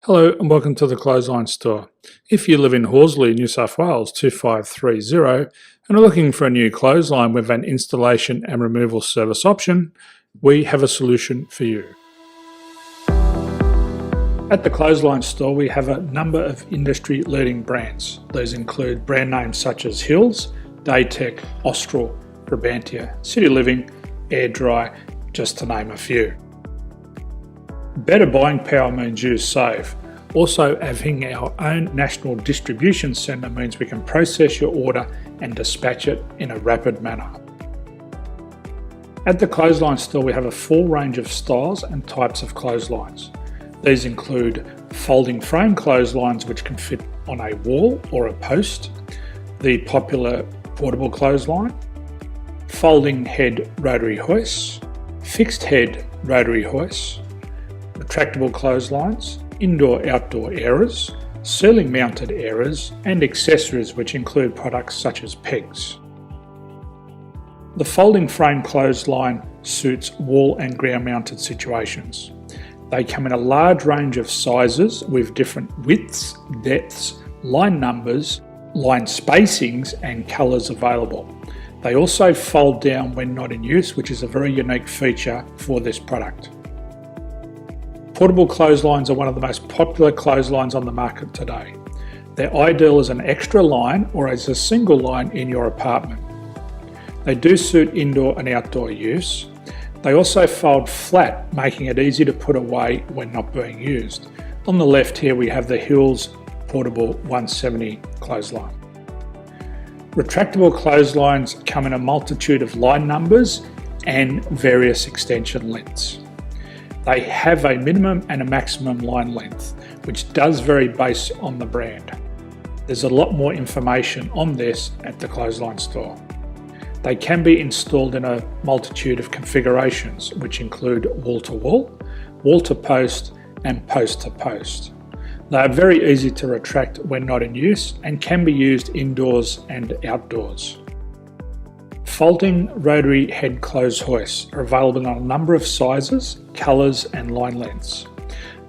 Hello and welcome to the Clothesline Store. If you live in Horsley, New South Wales 2530 and are looking for a new clothesline with an installation and removal service option, we have a solution for you. At the Clothesline Store we have a number of industry-leading brands. These include brand names such as Hills, Daytech, Austral, Brabantia, City Living, Air Dry, just to name a few. Better buying power means you save. Also, having our own national distribution centre means we can process your order and dispatch it in a rapid manner. At the Clothesline Store we have a full range of styles and types of clotheslines. These include folding frame clotheslines which can fit on a wall or a post, the popular portable clothesline, folding head rotary hoists, fixed head rotary hoists, retractable clotheslines, indoor-outdoor airers, ceiling mounted airers and accessories which include products such as pegs. The folding frame clothesline suits wall and ground mounted situations. They come in a large range of sizes with different widths, depths, line numbers, line spacings and colours available. They also fold down when not in use, which is a very unique feature for this product. Portable clotheslines are one of the most popular clotheslines on the market today. They're ideal as an extra line or as a single line in your apartment. They do suit indoor and outdoor use. They also fold flat, making it easy to put away when not being used. On the left here we have the Hills Portable 170 clothesline. Retractable clotheslines come in a multitude of line numbers and various extension lengths. They have a minimum and a maximum line length, which does vary based on the brand. There's a lot more information on this at the Clothesline Store. They can be installed in a multitude of configurations, which include wall-to-wall, wall-to-post and post-to-post. They are very easy to retract when not in use and can be used indoors and outdoors. Folding rotary head clothes hoists are available in a number of sizes, colours and line lengths.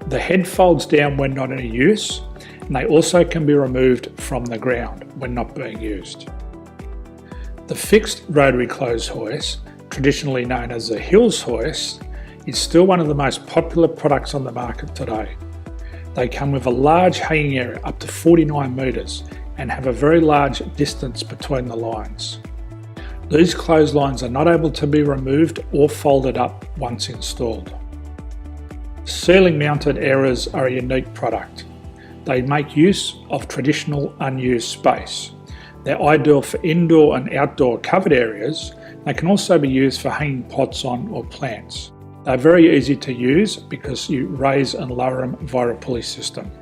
The head folds down when not in use, and they also can be removed from the ground when not being used. The fixed rotary clothes hoist, traditionally known as the Hills hoist, is still one of the most popular products on the market today. They come with a large hanging area up to 49 metres and have a very large distance between the lines. These clotheslines are not able to be removed or folded up once installed. Ceiling mounted airers are a unique product. They make use of traditional unused space. They're ideal for indoor and outdoor covered areas. They can also be used for hanging pots on or plants. They're very easy to use because you raise and lower them via a pulley system.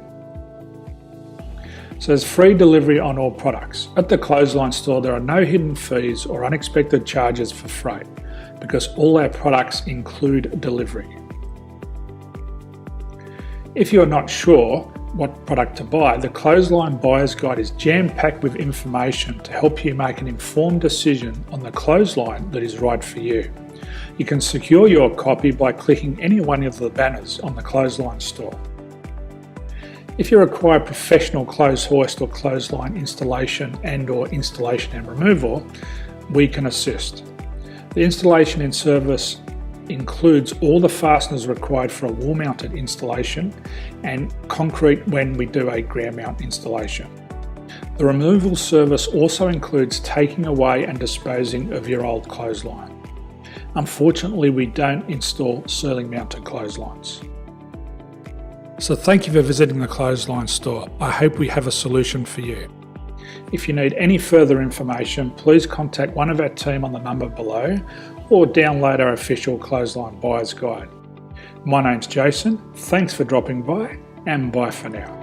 So there's free delivery on all products. At the Clothesline Store there are no hidden fees or unexpected charges for freight because all our products include delivery. If you're not sure what product to buy, the Clothesline Buyer's Guide is jam-packed with information to help you make an informed decision on the clothesline that is right for you. You can secure your copy by clicking any one of the banners on the Clothesline Store. If you require professional clothes hoist or clothesline installation and/or installation and removal, we can assist. The installation and service includes all the fasteners required for a wall-mounted installation and concrete when we do a ground mount installation. The removal service also includes taking away and disposing of your old clothesline. Unfortunately, we don't install ceiling mounted clotheslines. So thank you for visiting the Clothesline Store. I hope we have a solution for you. If you need any further information, please contact one of our team on the number below or download our official Clothesline Buyer's Guide. My name's Jason, thanks for dropping by and bye for now.